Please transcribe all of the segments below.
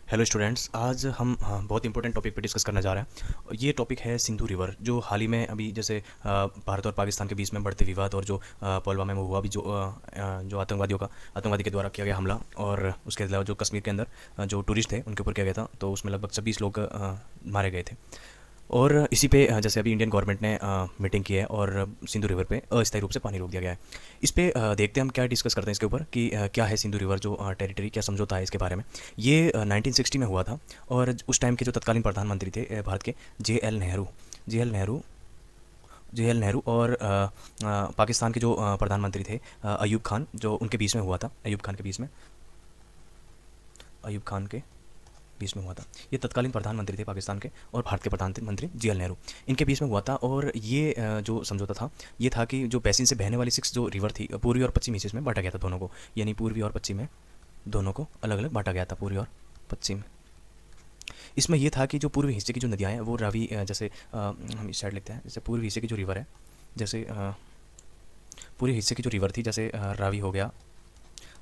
Hello students, आज हम बहुत इंपॉर्टेंट टॉपिक पे डिस्कस करने जा रहे हैं। और ये टॉपिक है सिंधु रिवर, जो हाल ही में अभी जैसे भारत और पाकिस्तान के बीच में बढ़ते विवाद और जो पुलवामा में हुआ भी जो आतंकवादी के द्वारा किया गया हमला, और उसके अलावा जो कश्मीर के अंदर जो टूरिस्ट थे उनके ऊपर किया गया था, तो उसमें लगभग 26 लोग मारे गए थे। और इसी पे जैसे अभी इंडियन गवर्नमेंट ने मीटिंग की है और सिंधु रिवर पे अस्थायी रूप से पानी रोक दिया गया है। इस पे देखते हैं हम क्या डिस्कस करते हैं इसके ऊपर कि क्या है सिंधु रिवर जो टेरिटरी, क्या समझौता है इसके बारे में। ये 1960 में हुआ था, और उस टाइम के जो तत्कालीन प्रधानमंत्री थे भारत के, J L Nehru J L Nehru J L Nehru और पाकिस्तान के जो प्रधानमंत्री थे अयूब खान, जो उनके बीच में हुआ था। अयूब खान के बीच में हुआ था। ये तत्कालीन प्रधानमंत्री थे पाकिस्तान के, और भारत के प्रधानमंत्री जे एल नेहरू, इनके बीच में हुआ था। और ये जो समझौता था, ये था कि जो बेसिन से बहने वाली 6 जो रिवर थी, पूर्वी और पश्चिमी हिस्से में बांटा गया था दोनों को, यानी पूर्वी और पश्चिम में दोनों को अलग अलग बांटा गया था, पूर्वी और पश्चिम। इसमें यह था कि जो पूर्वी हिस्से की जो नदियाँ हैं वो रावी, जैसे हम इस साइड लिखते हैं, जैसे पूर्वी हिस्से की जो रिवर है, जैसे पूर्वी हिस्से की जो रिवर थी, जैसे रावी हो गया,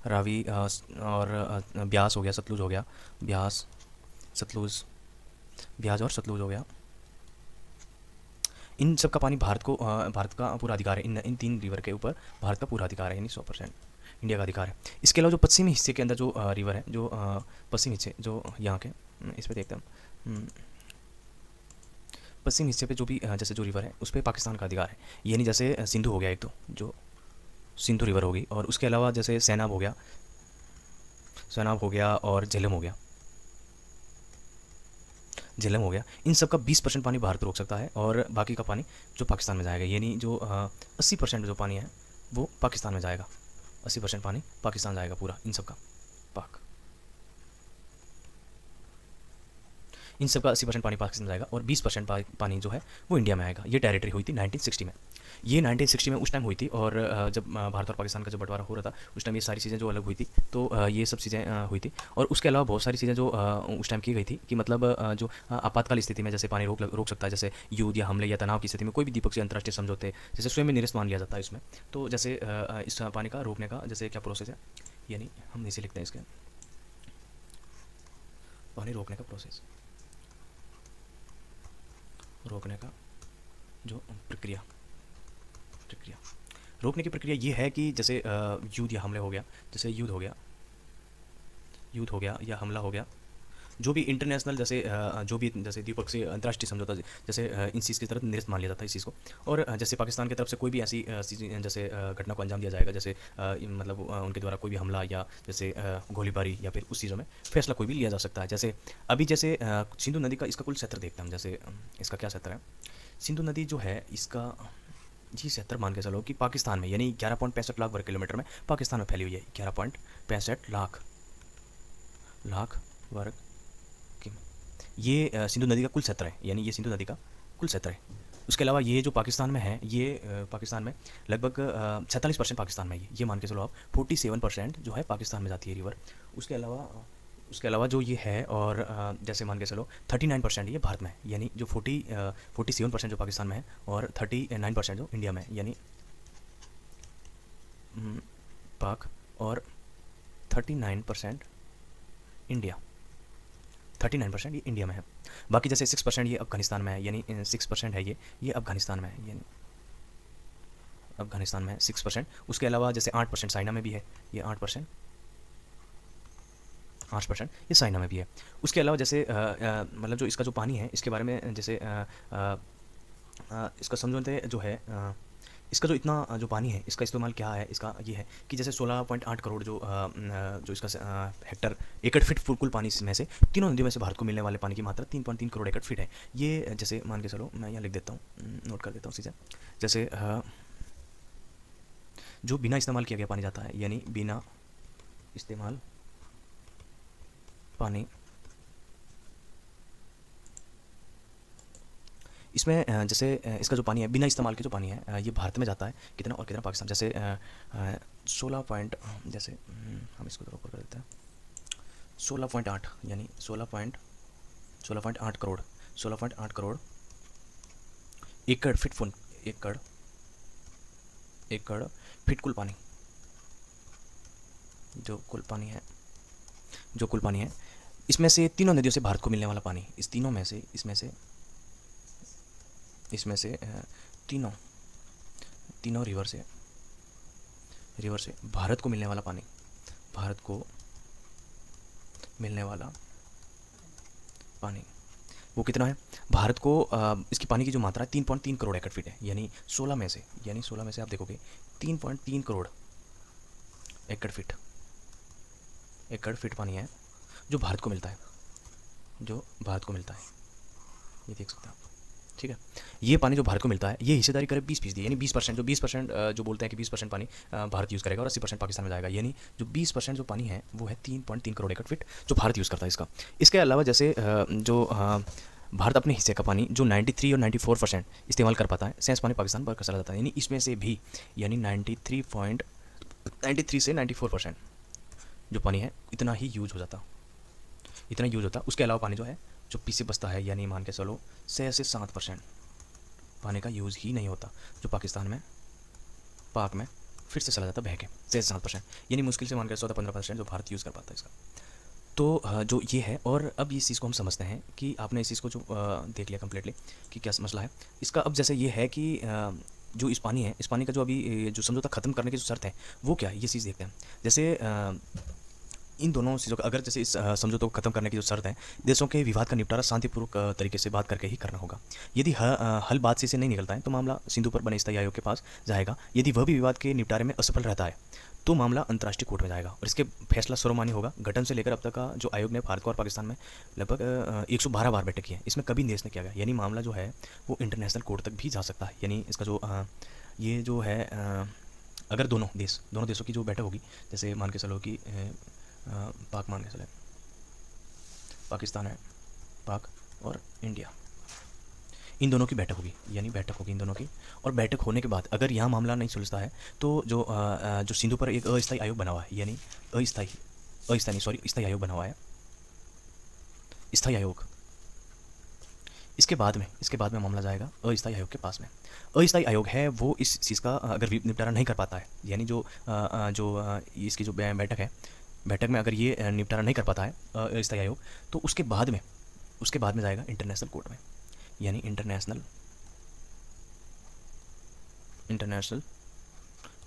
रावी और ब्यास हो गया, सतलुज हो गया, ब्यास सतलुज ब्यास और सतलुज हो गया। इन सब का पानी भारत का पूरा अधिकार है। इन 3 रिवर के ऊपर भारत का पूरा अधिकार है, यानी 100% इंडिया का अधिकार है। इसके अलावा जो पश्चिमी हिस्से के अंदर जो रिवर है, जो पश्चिमी हिस्से जो यहाँ के, इस पे देखते हैं हम। पश्चिमी हिस्से पे जो भी जैसे जो रिवर है उस पर पाकिस्तान का अधिकार है, यानी जैसे सिंधु हो गया एक, तो जो सिंधु रिवर होगी, और उसके अलावा जैसे सैनाब हो गया और झेलम हो गया। इन सब का 20% पानी भारत रोक सकता है, और बाकी का पानी जो पाकिस्तान में जाएगा, यानी जो 80% जो पानी है वो पाकिस्तान में जाएगा। 80% पानी पाकिस्तान जाएगा पूरा, इन सब का पाक इन सब का 80% पानी पाकिस्तान जाएगा, और 20% पानी जो है वो इंडिया में आएगा। ये टेरिटरी हुई थी 1960 में। ये 1960 में उस टाइम हुई थी, और जब भारत और पाकिस्तान का जब बंटवारा हो रहा था उस टाइम ये सारी चीज़ें जो अलग हुई थी, तो ये सब चीज़ें हुई थी। और उसके अलावा बहुत सारी चीज़ें जो उस टाइम की गई थी, कि मतलब जो आपातकाल स्थिति में जैसे पानी रोक सकता है, जैसे युद्ध या हमले या तनाव की स्थिति में कोई भी द्विपक्षीय अंतर्राष्ट्रीय समझौते, जैसे स्वयं में निरस्त मान लिया जाता है इसमें। तो जैसे इस पानी का रोकने का जैसे क्या प्रोसेस है, यानी हम नीचे लिखते हैं इसके, पानी रोकने का प्रोसेस, रोकने का जो प्रक्रिया प्रक्रिया रोकने की प्रक्रिया ये है कि जैसे युद्ध या हमले हो गया, जैसे युद्ध हो गया या हमला हो गया, जो भी इंटरनेशनल जैसे जो भी जैसे द्विपक्षीय अंतर्राष्ट्रीय समझौता, जैसे इन चीज़ की तरफ निरस्त मान लिया जाता है इस चीज़ को। और जैसे पाकिस्तान की तरफ से कोई भी ऐसी जैसे घटना को अंजाम दिया जाएगा, जैसे मतलब उनके द्वारा कोई भी हमला या जैसे गोलीबारी, या फिर उस चीज़ों में फैसला कोई भी लिया जा सकता है। जैसे अभी जैसे सिंधु नदी का इसका कुल क्षेत्र देखते हैं हम, जैसे इसका क्या क्षेत्र है। सिंधु नदी जो है इसका जी क्षेत्र मान के चलो कि पाकिस्तान में, यानी 11.65 लाख वर्ग किलोमीटर में पाकिस्तान में फैली हुई है। 11.65 लाख वर्ग कि ये सिंधु नदी का कुल क्षेत्र है, यानी ये सिंधु नदी का कुल क्षेत्र है। उसके अलावा ये जो पाकिस्तान में है, ये पाकिस्तान में लगभग 46% पाकिस्तान में, ये मान के चलो आप 47% जो है पाकिस्तान में जाती है रिवर। उसके अलावा जो ये है, और जैसे मान के चलो 39% ये भारत में है, यानी जो 47% जो पाकिस्तान में है, और 39% जो इंडिया में है, यानी पाक, और 39% इंडिया, 39% ये इंडिया में है। बाकी जैसे 6% ये अफगानिस्तान में है, यानी 6% है ये अफगानिस्तान में है, यानी अफगानिस्तान में है 6%। उसके अलावा जैसे 8% चाइना में भी है, ये 8% ये चाइना में भी है। उसके अलावा जैसे मतलब जो इसका जो पानी है इसके बारे में, जैसे इसका समझौते जो है, इसका जो इतना जो पानी है इसका इस्तेमाल क्या है, इसका ये है कि जैसे 16.8 करोड़ जो इसका हेक्टर एकड़ फीट कुल पानी में से तीनों नदियों में से भारत को मिलने वाले पानी की मात्रा 3.3 करोड़ एकड़ फीट है। ये जैसे मान के चलो, मैं यहाँ लिख देता हूँ, नोट कर देता हूँ चीज़ें। जैसे जो बिना इस्तेमाल किया गया पानी जाता है, यानी बिना इस्तेमाल पानी, इसमें जैसे इसका जो पानी है बिना इस्तेमाल के जो पानी है ये भारत में जाता है कितना, और कितना पाकिस्तान। जैसे 16 पॉइंट, जैसे हम इसको ऊपर कर देते हैं 16.8, यानी 16.8 करोड़ 16.8 करोड़ एकड़ फीट फुल एकड़ फीट कुल पानी, जो कुल पानी है इसमें से तीनों नदियों से भारत को मिलने वाला पानी, इस तीनों में से इसमें से तीनों तीनों रिवर से भारत को मिलने वाला पानी, भारत को मिलने वाला पानी वो कितना है? भारत को इसकी पानी की जो मात्रा है 3.3 करोड़ एकड़ फीट है, यानी 16 में से आप देखोगे 3.3 करोड़ एकड़ फीट पानी है जो भारत को मिलता है, ये देख सकते हैं आप। ठीक है, ये पानी जो भारत को मिलता है, ये हिस्सेदारी करीब 20% यानी 20%, जो 20% जो बोलते हैं कि 20% पानी भारत यूज़ करेगा और 80% पाकिस्तान में जाएगा, यानी जो 20% जो पानी है वो है 3.3 करोड़ एकड़ फीट जो भारत यूज़ करता है इसका। इसके अलावा जैसे भारत अपने हिस्से का पानी जो 93 और 94% इस्तेमाल कर पाता है, शेष पानी पाकिस्तान पर चला जाता है, यानी इसमें से भी यानी 93 से 94% जो पानी है इतना यूज़ होता। उसके अलावा पानी जो है जो पीछे बचता है, यानी मान के चलो 6 से 7% पानी का यूज़ ही नहीं होता, जो पाकिस्तान में पाक में फिर से चला जाता बह के 6 से 7%, यानी मुश्किल से मान के 14-15% जो भारत यूज़ कर पाता है इसका। तो जो ये है, और अब इस चीज़ को हम समझते हैं कि आपने इस चीज़ को जो देख लिया कम्प्लीटली कि क्या मसला है इसका। अब जैसे ये है कि जो इस पानी का जो अभी जो समझौता ख़त्म करने की जो शर्त है वो क्या है, ये चीज़ देखते हैं। जैसे इन दोनों चीज़ों का अगर जैसे इस समझौते को खत्म करने की जो शर्त है, देशों के विवाद का निपटारा शांतिपूर्वक तरीके से बात करके ही करना होगा। यदि हल बात से नहीं निकलता है तो मामला सिंधु पर बने स्थायी आयोग के पास जाएगा। यदि वह भी विवाद के निपटारे में असफल रहता है तो मामला अंतर्राष्ट्रीय कोर्ट में जाएगा और इसके फैसला सर्वमान्य होगा। गठन से लेकर अब तक का जो आयोग ने भारत को और पाकिस्तान में लगभग 112 बार बैठक की है, इसमें कभी देश ने किया गया, यानी मामला जो है वो इंटरनेशनल कोर्ट तक भी जा सकता है। यानी इसका जो ये जो है अगर दोनों देशों की जो बैठक होगी, जैसे मान के चलो कि पाक मान के चले, पाकिस्तान है, पाक और इंडिया, इन दोनों की बैठक होगी, यानी बैठक होगी इन दोनों की। और बैठक होने के बाद अगर यहाँ मामला नहीं सुलझता है तो जो सिंधु पर एक अस्थायी आयोग बना हुआ है, यानी स्थायी आयोग बना हुआ है, स्थायी आयोग, इसके बाद में मामला जाएगा अस्थायी आयोग के पास में। अस्थायी आयोग है वो इस चीज़ का अगर निपटारा नहीं कर पाता है, यानी जो इसकी जो बैठक में अगर ये निपटारा नहीं कर पाता है अस्थायी आयोग, तो उसके बाद में जाएगा इंटरनेशनल कोर्ट में, यानी इंटरनेशनल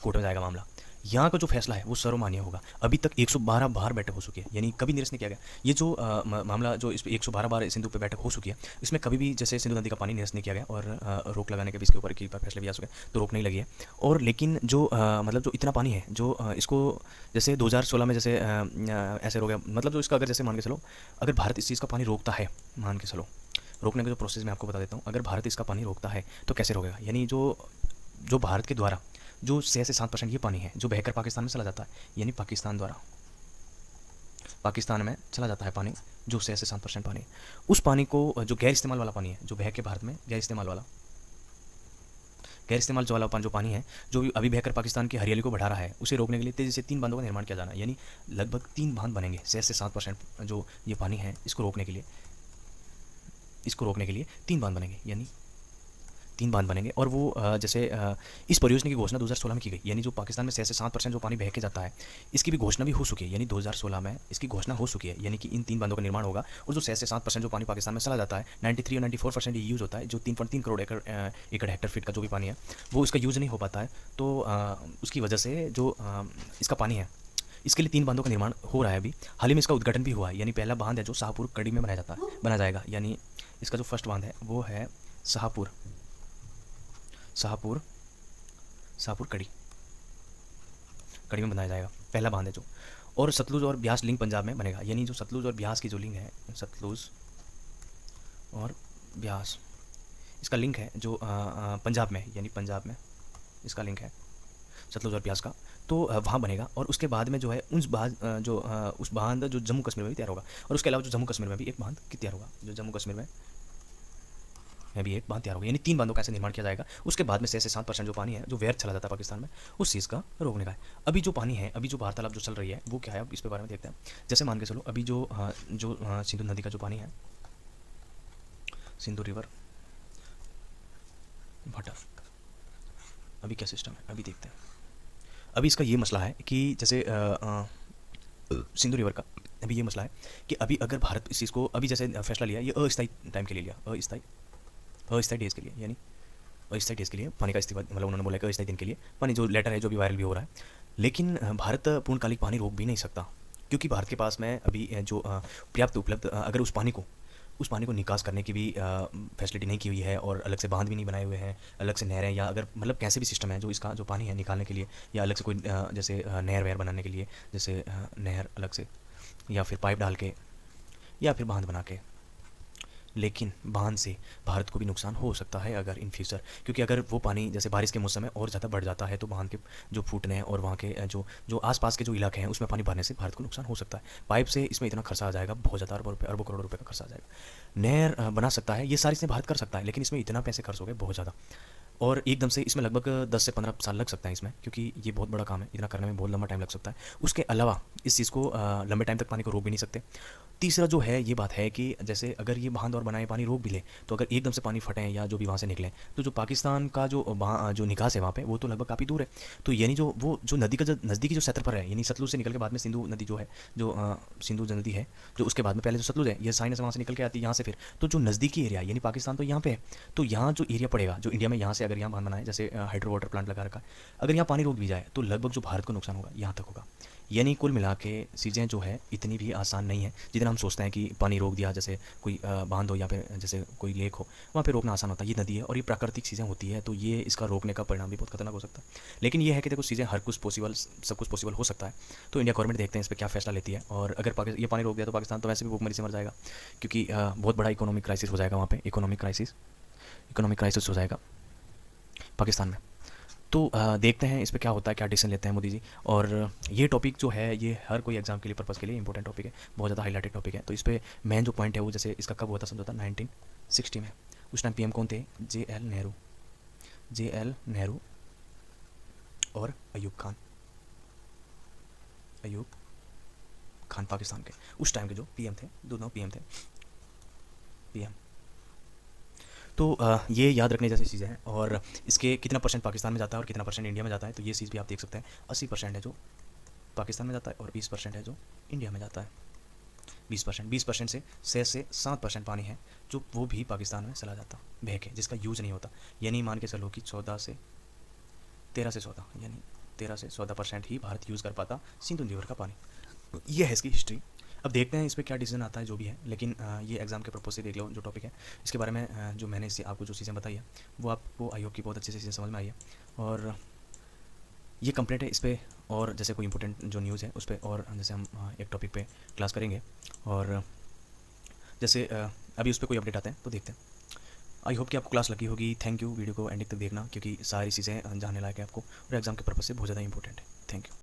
कोर्ट में जाएगा मामला। यहाँ का जो फैसला है वो सर्वमान्य होगा। अभी तक 112 बार बैठक हो चुकी है, यानी कभी निरस्त नहीं किया गया। ये जो मामला जो इस 112 बार सिंधु पे बैठक हो चुकी है, इसमें कभी भी जैसे सिंधु नदी का पानी निरस्त नहीं किया गया और रोक लगाने के भी इसके ऊपर की फैसले भी आ चुके हैं, तो रोक नहीं लगी है। और लेकिन जो मतलब जो इतना पानी है जो इसको जैसे 2016 में जैसे ऐसे हो गया, मतलब जो इसका अगर जैसे मान के चलो अगर भारत इस चीज़ का पानी रोकता है, मान के चलो रोकने का जो प्रोसेस मैं आपको बता देता हूँ। अगर भारत इसका पानी रोकता है तो कैसे रोकेगा, यानी जो भारत के द्वारा जो 6 से 7% ये पानी है जो बहकर पाकिस्तान में चला जाता है, यानी पाकिस्तान द्वारा पाकिस्तान में चला जाता है पानी, जो 6 से 7% पानी, उस पानी को जो गैर इस्तेमाल वाला पानी है जो बह के भारत में गैर इस्तेमाल वाला जो पानी है जो अभी बहकर पाकिस्तान की हरियाली को बढ़ा रहा है, उसे रोकने के लिए तेज़ी से 3 बांधों का निर्माण किया जाना है, यानी लगभग 3 बांध बनेंगे 6 से 7% जो ये पानी है इसको रोकने के लिए 3 बांध बनेंगे, यानी 3 बांध बनेंगे। और वो जैसे इस परियोजना की घोषणा 2016 में की गई, यानी जो पाकिस्तान में 6 से 7% जो पानी बह के जाता है इसकी भी घोषणा भी हो चुकी है, यानी 2016 में इसकी घोषणा हो चुकी है, यानी कि इन 3 बांधों का निर्माण होगा। और जो 6 से 7% जो पानी पाकिस्तान में चला जाता है 93 और 94% ये यूज़ होता है, जो 3.3 करोड़ एकड़ हेक्टर फीट का जो भी पानी है वो इसका यूज़ नहीं हो पाता है। तो उसकी वजह से जो इसका पानी है इसके लिए 3 बांधों का निर्माण हो रहा है। अभी हाल ही में इसका उद्घाटन भी हुआ है, यानी पहला बांध है जो शाहपुर कड़ी में बना जाएगा, यानी इसका जो फर्स्ट बांध है वो है शाहपुर कड़ी में बनाया जाएगा, पहला बांध है जो। और सतलुज और ब्यास लिंक पंजाब में बनेगा, यानी जो सतलुज और ब्यास की जो लिंक है, सतलुज और ब्यास इसका लिंक है जो पंजाब में, यानी पंजाब में इसका लिंक है सतलुज और ब्यास का, तो वहाँ बनेगा। और उसके बाद में जो है उस बांध जो जम्मू कश्मीर में भी तैयार होगा। और उसके अलावा जो जम्मू कश्मीर में भी एक बांध तैयार होगा, जो जम्मू कश्मीर में भी एक बांध तैयार होगा, यानी 3 बांधों का ऐसे निर्माण किया जाएगा। उसके बाद में 6 से 7% जो पानी है जो व्यर्थ चला जाता है पाकिस्तान में, उस चीज़ का रोकने का है। अभी जो पानी है, अभी जो वार्तालाप जो चल रही है वो क्या है, अब इस पे बारे में देखते हैं। जैसे मान के चलो अभी जो सिंधु नदी का जो पानी है, सिंधु रिवर वाटर, अभी क्या सिस्टम है अभी देखते हैं। अभी इसका ये मसला है कि जैसे सिंधु रिवर का अभी ये मसला है कि अभी अगर भारत इस चीज़ को अभी जैसे फैसला लिया, ये अस्थायी टाइम के लिए लिया, अस्थायी डेज के लिए, यानी अस्थायी डेज के लिए पानी का इस्तेमाल, मतलब उन्होंने बोला कि अस्थायी दिन के लिए पानी, जो लेटर है जो भी वायरल भी हो रहा है। लेकिन भारत पूर्णकालिक पानी रोक भी नहीं सकता, क्योंकि भारत के पास में अभी जो पर्याप्त उपलब्ध अगर उस पानी को निकास करने की भी फैसिलिटी नहीं की हुई है, और अलग से बांध भी नहीं बनाए हुए हैं, अलग से नहरें, या अगर मतलब कैसे भी सिस्टम है जो इसका जो पानी है निकालने के लिए, या अलग से कोई जैसे नहर वहर बनाने के लिए, जैसे नहर अलग से, या फिर पाइप डाल के, या फिर बांध बना के। लेकिन बांध से भारत को भी नुकसान हो सकता है अगर इन फ्यूचर, क्योंकि अगर वो पानी जैसे बारिश के मौसम में और ज़्यादा बढ़ जाता है तो बांध के जो फूटने और वहाँ के जो जो आसपास के जो इलाके हैं उसमें पानी भरने से भारत को नुकसान हो सकता है। पाइप से इसमें इतना खर्चा आ जाएगा, बहुत ज़्यादा अरबों रुपये, अरबों करोड़ रुपये का खर्चा आ जाएगा। नहर बना सकता है, ये सारी चीज़ें भारत कर सकता है, लेकिन इसमें इतना पैसे खर्च हो गए बहुत ज़्यादा, और एकदम से इसमें लगभग 10 से 15 साल लग सकता है इसमें, क्योंकि ये बहुत बड़ा काम है, इतना करने में बहुत लंबा टाइम लग सकता है। उसके अलावा इस चीज़ को लंबे टाइम तक पानी को रोक भी नहीं सकते। तीसरा जो है ये बात है कि जैसे अगर ये बांध और बनाए पानी रोक भी ले, तो अगर एकदम से पानी फटें या जो भी वहाँ से निकलें, तो जो पाकिस्तान का जो निकास है वहाँ पे, वो तो लगभग काफ़ी दूर है। तो यानी जो वो जो नदी का जो नज़दीकी जो सतह पर है, यानी सतलुज से निकल के बाद में सिंधु नदी जो है, जो सिंधु नदी है, जो उसके बाद में पहले जो सतलुज है, ये साइना से वहाँ से निकल के आती है यहाँ से, फिर तो जो नज़दीकी एरिया यानी पाकिस्तान तो यहाँ पे है, तो यहाँ जो एरिया पड़ेगा, जो इंडिया में यहाँ से अगर यहाँ बांध बनाए, जैसे हाइड्रो वाटर प्लांट लगा रखा है, अगर यहाँ पानी रोक भी जाए तो लगभग जो भारत को नुकसान होगा यहाँ तक होगा। यानी कुल मिला के चीज़ें जो है इतनी भी आसान नहीं है जितना हम सोचते हैं कि पानी रोक दिया, जैसे कोई बांध हो या फिर जैसे कोई लेक हो, वहाँ पे रोकना आसान होता है। ये नदी है और ये प्राकृतिक चीज़ें होती है, तो ये इसका रोकने का परिणाम भी बहुत खतरनाक हो सकता है। लेकिन ये है कि देखो चीज़ें हर कुछ पॉसिबल, सब कुछ पॉसिबल हो सकता है। तो इंडिया गवर्नमेंट देखते हैं इस पर क्या फैसला लेती है, और अगर ये पानी रोक दिया तो पाकिस्तान तो वैसे भी भूखमरी से मर जाएगा, क्योंकि बहुत बड़ा इकोनॉमिक क्राइसिस हो जाएगा वहाँ पे, इकोनॉमिक क्राइसिस हो जाएगा पाकिस्तान में। तो देखते हैं इस पे क्या होता है, क्या डिसीजन लेते हैं मोदी जी। और ये टॉपिक जो है ये हर कोई एग्जाम के लिए पर्पज़ के लिए इंपॉर्टेंट टॉपिक है, बहुत ज़्यादा हाईलाइटेड टॉपिक है। तो इस पे मेन जो पॉइंट है वो, जैसे इसका कब हुआ था समझौता, 1960 में। उस टाइम पीएम कौन थे, जे एल नेहरू और अयूब खान पाकिस्तान के उस टाइम के जो पीएम थे, दोनों पीएम थे, पीएम। तो ये याद रखने जैसी चीज़ें हैं। और इसके कितना परसेंट पाकिस्तान में जाता है और कितना परसेंट इंडिया में जाता है, तो ये चीज़ भी आप देख सकते हैं। 80% है जो पाकिस्तान में जाता है और 20% है जो इंडिया में जाता है। 20% से 6 से 7% पानी है जो वो भी पाकिस्तान में चला जाता बह के, जिसका यूज़ नहीं होता। यानी मान के चलो कि 13 से 14, यानी 13 से 14% ही भारत यूज़ कर पाता सिंधु रिवर का पानी। ये है इसकी हिस्ट्री। अब देखते हैं इस पर क्या डिसीजन आता है, जो भी है। लेकिन ये एग्जाम के पर्पज से देख लो जो टॉपिक है, इसके बारे में जो मैंने इससे आपको जो चीज़ें बताई है वो आपको आई होप की बहुत अच्छे से चीज़ें समझ में आई है। और ये कंप्लीट है इस पर, और जैसे कोई इंपॉर्टेंट जो न्यूज़ है उस पर, और जैसे हम एक टॉपिक पे क्लास करेंगे, और जैसे अभी उस पर कोई अपडेट आते हैं तो देखते हैं। आई होप कि आपको क्लास लगी होगी। थैंक यू, वीडियो को एंड तक देखना, क्योंकि सारी चीज़ें जानने लायक है आपको, और एग्जाम के पर्पज़ से बहुत ज़्यादा इंपॉर्टेंट है। Thank you.